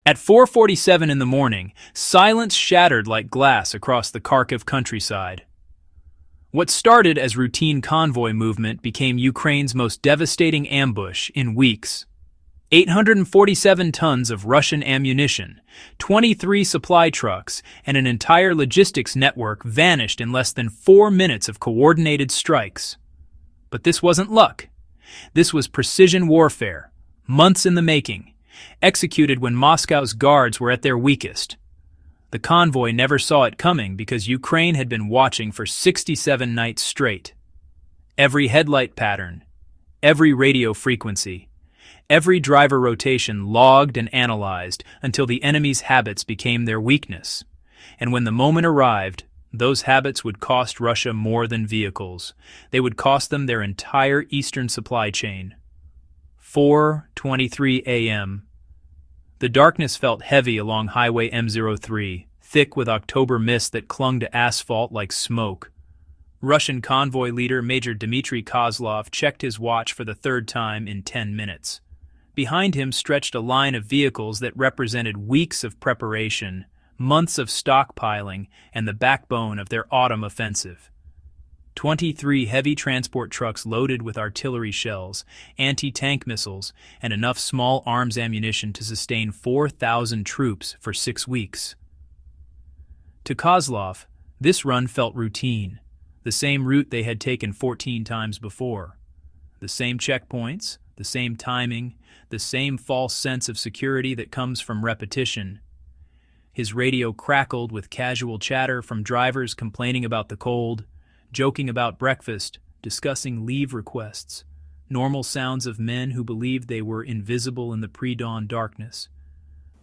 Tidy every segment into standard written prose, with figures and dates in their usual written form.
At 4:47 in the morning, silence shattered like glass across the Kharkiv countryside. What started as routine convoy movement became Ukraine's most devastating ambush in weeks. 847 tons of Russian ammunition, 23 supply trucks, and an entire logistics network vanished in less than 4 minutes of coordinated strikes. But this wasn't luck. This was precision warfare, months in the making, executed when Moscow's guards were at their weakest. The convoy never saw it coming because Ukraine had been watching for 67 nights straight. Every headlight pattern, every radio frequency, every driver rotation logged and analyzed until the enemy's habits became their weakness. And when the moment arrived, those habits would cost Russia more than vehicles. They would cost them their entire eastern supply chain. 4:23 a.m. The darkness felt heavy along Highway M03, thick with October mist that clung to asphalt like smoke. Russian convoy leader Major Dmitry Kozlov checked his watch for the third time in 10 minutes. Behind him stretched a line of vehicles that represented weeks of preparation, months of stockpiling, and the backbone of their autumn offensive. 23 heavy transport trucks loaded with artillery shells, anti-tank missiles, and enough small arms ammunition to sustain 4,000 troops for 6 weeks. To Kozlov, this run felt routine, the same route they had taken 14 times before. The same checkpoints, the same timing, the same false sense of security that comes from repetition. His radio crackled with casual chatter from drivers complaining about the cold, joking about breakfast, discussing leave requests, normal sounds of men who believed they were invisible in the pre-dawn darkness.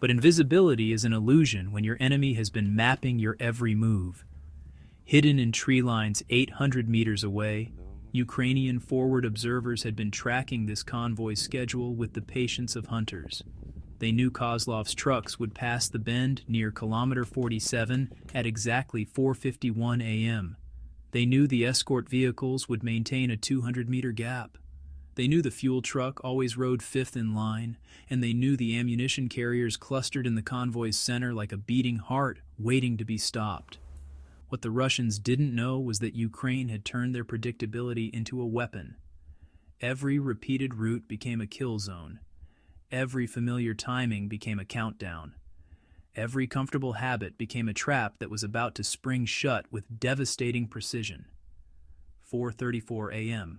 But invisibility is an illusion when your enemy has been mapping your every move. Hidden in tree lines 800 meters away, Ukrainian forward observers had been tracking this convoy schedule with the patience of hunters. They knew Kozlov's trucks would pass the bend near kilometer 47 at exactly 4:51 a.m. They knew the escort vehicles would maintain a 200-meter gap. They knew the fuel truck always rode fifth in line, and they knew the ammunition carriers clustered in the convoy's center like a beating heart waiting to be stopped. What the Russians didn't know was that Ukraine had turned their predictability into a weapon. Every repeated route became a kill zone. Every familiar timing became a countdown. Every comfortable habit became a trap that was about to spring shut with devastating precision. 4:34 a.m.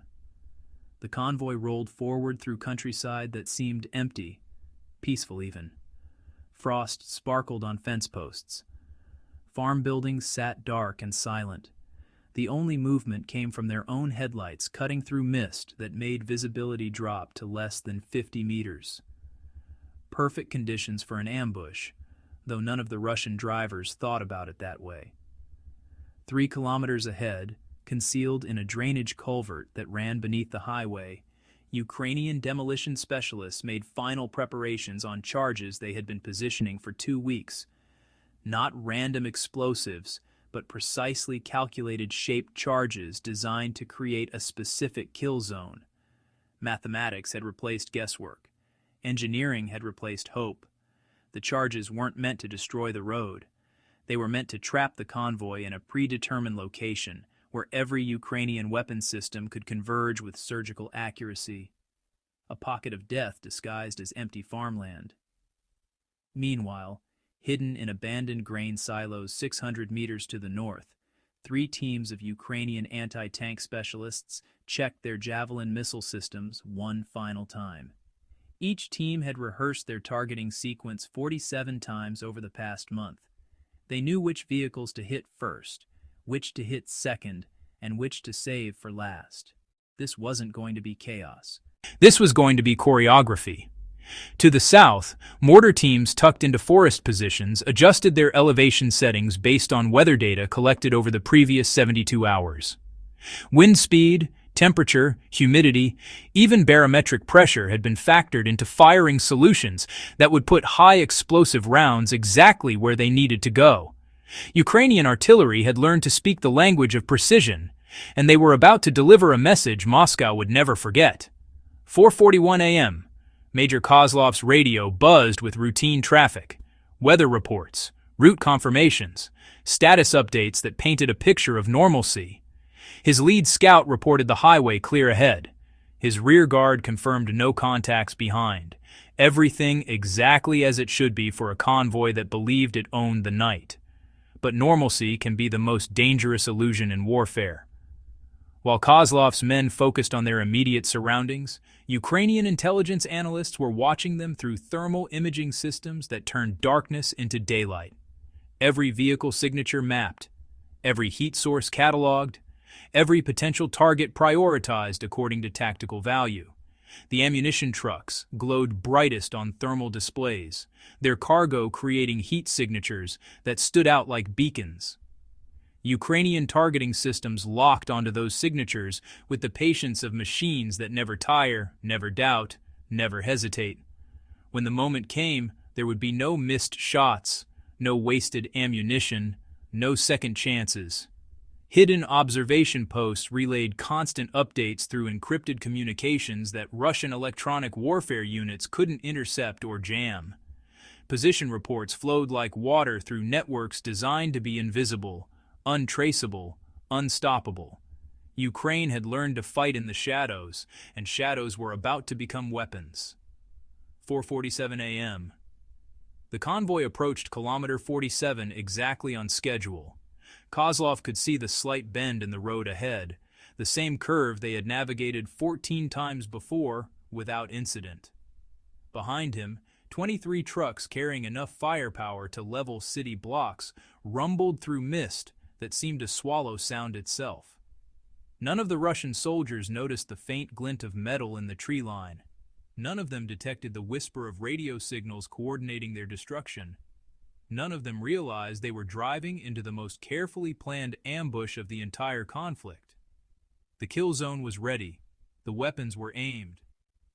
The convoy rolled forward through countryside that seemed empty, peaceful even. Frost sparkled on fence posts. Farm buildings sat dark and silent. The only movement came from their own headlights cutting through mist that made visibility drop to less than 50 meters. Perfect conditions for an ambush, though none of the Russian drivers thought about it that way. 3 kilometers ahead, concealed in a drainage culvert that ran beneath the highway, Ukrainian demolition specialists made final preparations on charges they had been positioning for 2 weeks. Not random explosives, but precisely calculated shaped charges designed to create a specific kill zone. Mathematics had replaced guesswork. Engineering had replaced hope. The charges weren't meant to destroy the road. They were meant to trap the convoy in a predetermined location where every Ukrainian weapon system could converge with surgical accuracy. A pocket of death disguised as empty farmland. Meanwhile, hidden in abandoned grain silos 600 meters to the north, 3 teams of Ukrainian anti-tank specialists checked their Javelin missile systems one final time. Each team had rehearsed their targeting sequence 47 times over the past month. They knew which vehicles to hit first, which to hit second, and which to save for last. This wasn't going to be chaos. This was going to be choreography. To the south, mortar teams tucked into forest positions adjusted their elevation settings based on weather data collected over the previous 72 hours. Wind speed, temperature, humidity, even barometric pressure had been factored into firing solutions that would put high explosive rounds exactly where they needed to go. Ukrainian artillery had learned to speak the language of precision, and they were about to deliver a message Moscow would never forget. 4:41 a.m. Major Kozlov's radio buzzed with routine traffic, weather reports, route confirmations, status updates that painted a picture of normalcy. His lead scout reported the highway clear ahead. His rear guard confirmed no contacts behind. Everything exactly as it should be for a convoy that believed it owned the night. But normalcy can be the most dangerous illusion in warfare. While Kozlov's men focused on their immediate surroundings, Ukrainian intelligence analysts were watching them through thermal imaging systems that turned darkness into daylight. Every vehicle signature mapped, every heat source cataloged, every potential target prioritized according to tactical value. The ammunition trucks glowed brightest on thermal displays, their cargo creating heat signatures that stood out like beacons. Ukrainian targeting systems locked onto those signatures with the patience of machines that never tire, never doubt, never hesitate. When the moment came, there would be no missed shots, no wasted ammunition, no second chances. Hidden observation posts relayed constant updates through encrypted communications that Russian electronic warfare units couldn't intercept or jam. Position reports flowed like water through networks designed to be invisible, untraceable, unstoppable. Ukraine had learned to fight in the shadows, and shadows were about to become weapons. 4:47 a.m. The convoy approached kilometer 47 exactly on schedule. Kozlov could see the slight bend in the road ahead, the same curve they had navigated 14 times before without incident. Behind him, 23 trucks carrying enough firepower to level city blocks rumbled through mist that seemed to swallow sound itself. None of the Russian soldiers noticed the faint glint of metal in the tree line. None of them detected the whisper of radio signals coordinating their destruction. None of them realized they were driving into the most carefully planned ambush of the entire conflict. The kill zone was ready, the weapons were aimed,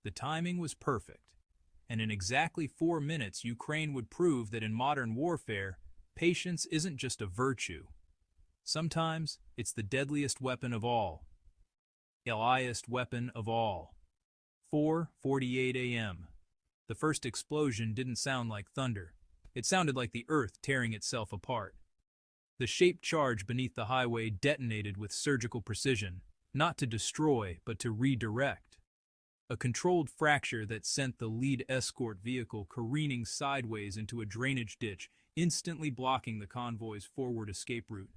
the timing was perfect, and in exactly 4 minutes Ukraine would prove that in modern warfare, patience isn't just a virtue. Sometimes it's the deadliest weapon of all. Earliest weapon of all. 4:48 a.m. The first explosion didn't sound like thunder. It sounded like the earth tearing itself apart. The shaped charge beneath the highway detonated with surgical precision, not to destroy, but to redirect. A controlled fracture that sent the lead escort vehicle careening sideways into a drainage ditch, instantly blocking the convoy's forward escape route.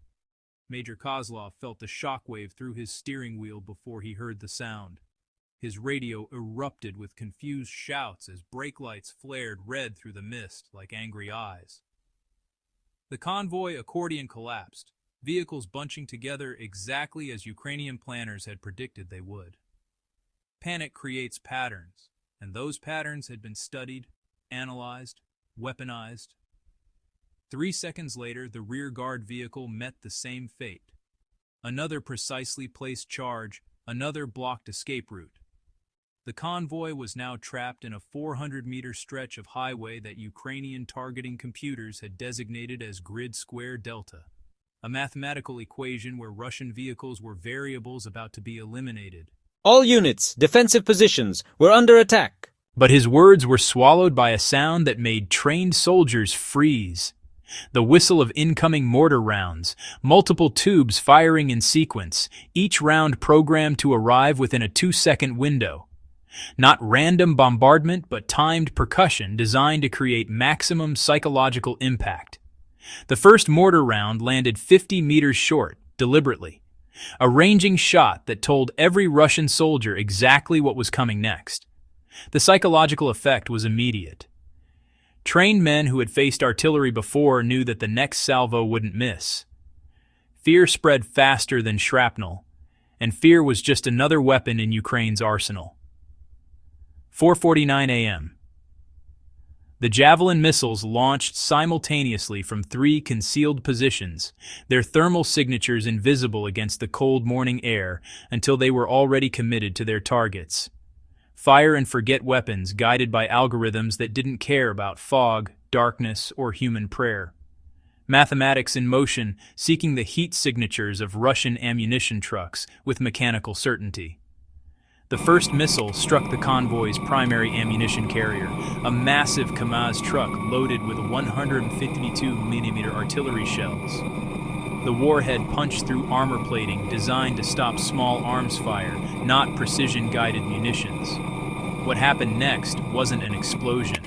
Major Kozlov felt the shockwave through his steering wheel before he heard the sound. His radio erupted with confused shouts as brake lights flared red through the mist like angry eyes. The convoy accordion collapsed, vehicles bunching together exactly as Ukrainian planners had predicted they would. Panic creates patterns, and those patterns had been studied, analyzed, weaponized. 3 seconds later, the rear guard vehicle met the same fate. Another precisely placed charge, another blocked escape route. The convoy was now trapped in a 400-meter stretch of highway that Ukrainian targeting computers had designated as grid square delta, a mathematical equation where Russian vehicles were variables about to be eliminated. All units, defensive positions, were under attack. But his words were swallowed by a sound that made trained soldiers freeze. The whistle of incoming mortar rounds, multiple tubes firing in sequence, each round programmed to arrive within a 2-second window. Not random bombardment, but timed percussion designed to create maximum psychological impact. The first mortar round landed 50 meters short, deliberately. A ranging shot that told every Russian soldier exactly what was coming next. The psychological effect was immediate. Trained men who had faced artillery before knew that the next salvo wouldn't miss. Fear spread faster than shrapnel, and fear was just another weapon in Ukraine's arsenal. 4:49 a.m. The Javelin missiles launched simultaneously from 3 concealed positions, their thermal signatures invisible against the cold morning air until they were already committed to their targets. Fire-and-forget weapons guided by algorithms that didn't care about fog, darkness, or human prayer. Mathematics in motion, seeking the heat signatures of Russian ammunition trucks with mechanical certainty. The first missile struck the convoy's primary ammunition carrier, a massive Kamaz truck loaded with 152mm artillery shells. The warhead punched through armor plating designed to stop small arms fire, not precision-guided munitions. What happened next wasn't an explosion.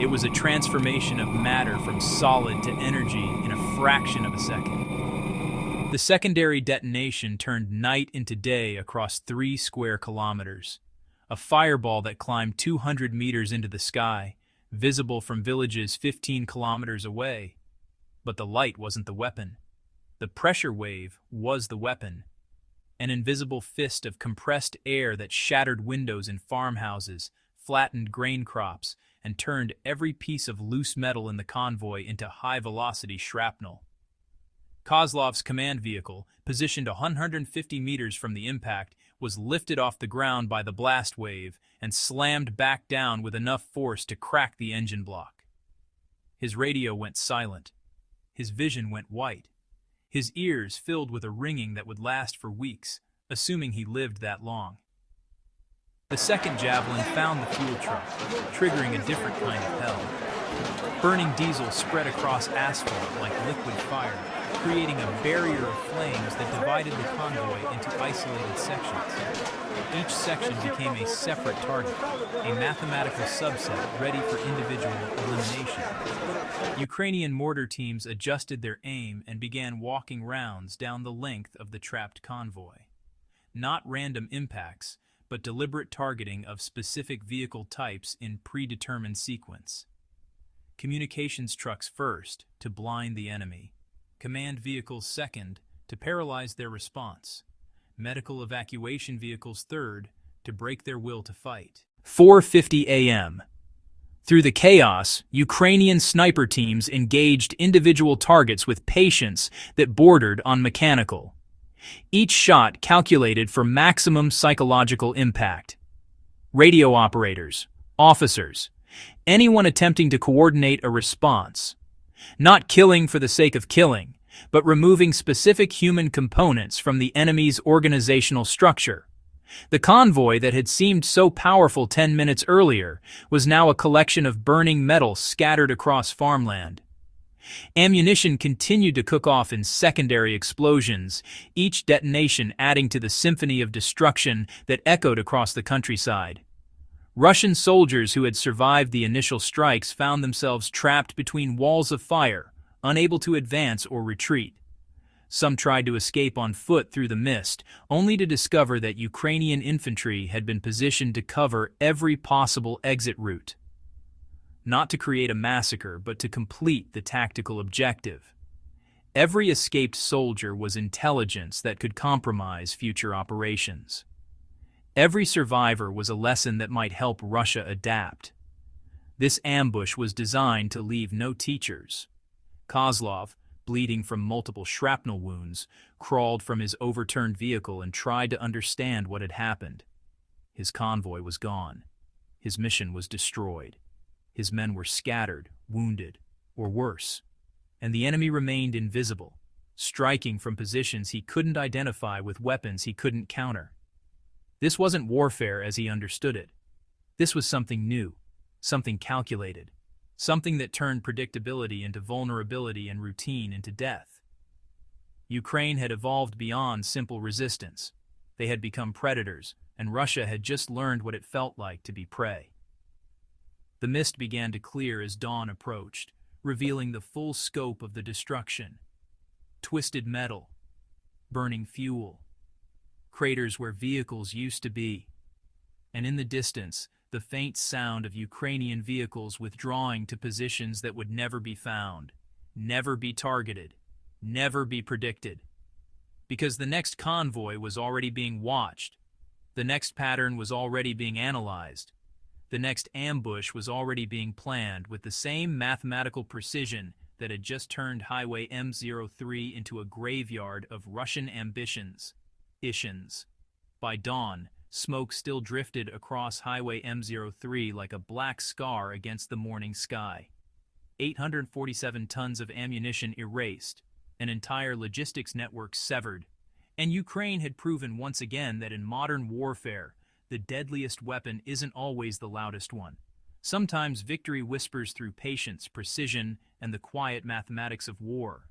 It was a transformation of matter from solid to energy in a fraction of a second. The secondary detonation turned night into day across 3 square kilometers. A fireball that climbed 200 meters into the sky, visible from villages 15 kilometers away. But the light wasn't the weapon. The pressure wave was the weapon. An invisible fist of compressed air that shattered windows in farmhouses, flattened grain crops, and turned every piece of loose metal in the convoy into high-velocity shrapnel. Kozlov's command vehicle, positioned 150 meters from the impact, was lifted off the ground by the blast wave and slammed back down with enough force to crack the engine block. His radio went silent. His vision went white. His ears filled with a ringing that would last for weeks, assuming he lived that long. The second javelin found the fuel truck, triggering a different kind of hell. Burning diesel spread across asphalt like liquid fire, creating a barrier of flames that divided the convoy into isolated sections. Each section became a separate target, a mathematical subset ready for individual elimination. Ukrainian mortar teams adjusted their aim and began walking rounds down the length of the trapped convoy. Not random impacts, but deliberate targeting of specific vehicle types in predetermined sequence. Communications trucks first, to blind the enemy. Command vehicles second, to paralyze their response. Medical evacuation vehicles third, to break their will to fight. 4:50 a.m. Through the chaos, Ukrainian sniper teams engaged individual targets with patience that bordered on mechanical. Each shot calculated for maximum psychological impact. Radio operators, officers, anyone attempting to coordinate a response. Not killing for the sake of killing, but removing specific human components from the enemy's organizational structure. The convoy that had seemed so powerful 10 minutes earlier was now a collection of burning metal scattered across farmland. Ammunition continued to cook off in secondary explosions, each detonation adding to the symphony of destruction that echoed across the countryside. Russian soldiers who had survived the initial strikes found themselves trapped between walls of fire, unable to advance or retreat. Some tried to escape on foot through the mist, only to discover that Ukrainian infantry had been positioned to cover every possible exit route. Not to create a massacre, but to complete the tactical objective. Every escaped soldier was intelligence that could compromise future operations. Every survivor was a lesson that might help Russia adapt. This ambush was designed to leave no teachers. Kozlov, bleeding from multiple shrapnel wounds, crawled from his overturned vehicle and tried to understand what had happened. His convoy was gone. His mission was destroyed. His men were scattered, wounded, or worse. And the enemy remained invisible, striking from positions he couldn't identify with weapons he couldn't counter. This wasn't warfare as he understood it. This was something new, something calculated, something that turned predictability into vulnerability and routine into death. Ukraine had evolved beyond simple resistance. They had become predators, and Russia had just learned what it felt like to be prey. The mist began to clear as dawn approached, revealing the full scope of the destruction. Twisted metal, burning fuel, craters where vehicles used to be, and in the distance, the faint sound of Ukrainian vehicles withdrawing to positions that would never be found, never be targeted, never be predicted. Because the next convoy was already being watched, the next pattern was already being analyzed, the next ambush was already being planned with the same mathematical precision that had just turned Highway M03 into a graveyard of Russian ambitions. By dawn, smoke still drifted across Highway M03 like a black scar against the morning sky. 847 tons of ammunition erased, an entire logistics network severed, and Ukraine had proven once again that in modern warfare, the deadliest weapon isn't always the loudest one. Sometimes victory whispers through patience, precision, and the quiet mathematics of war.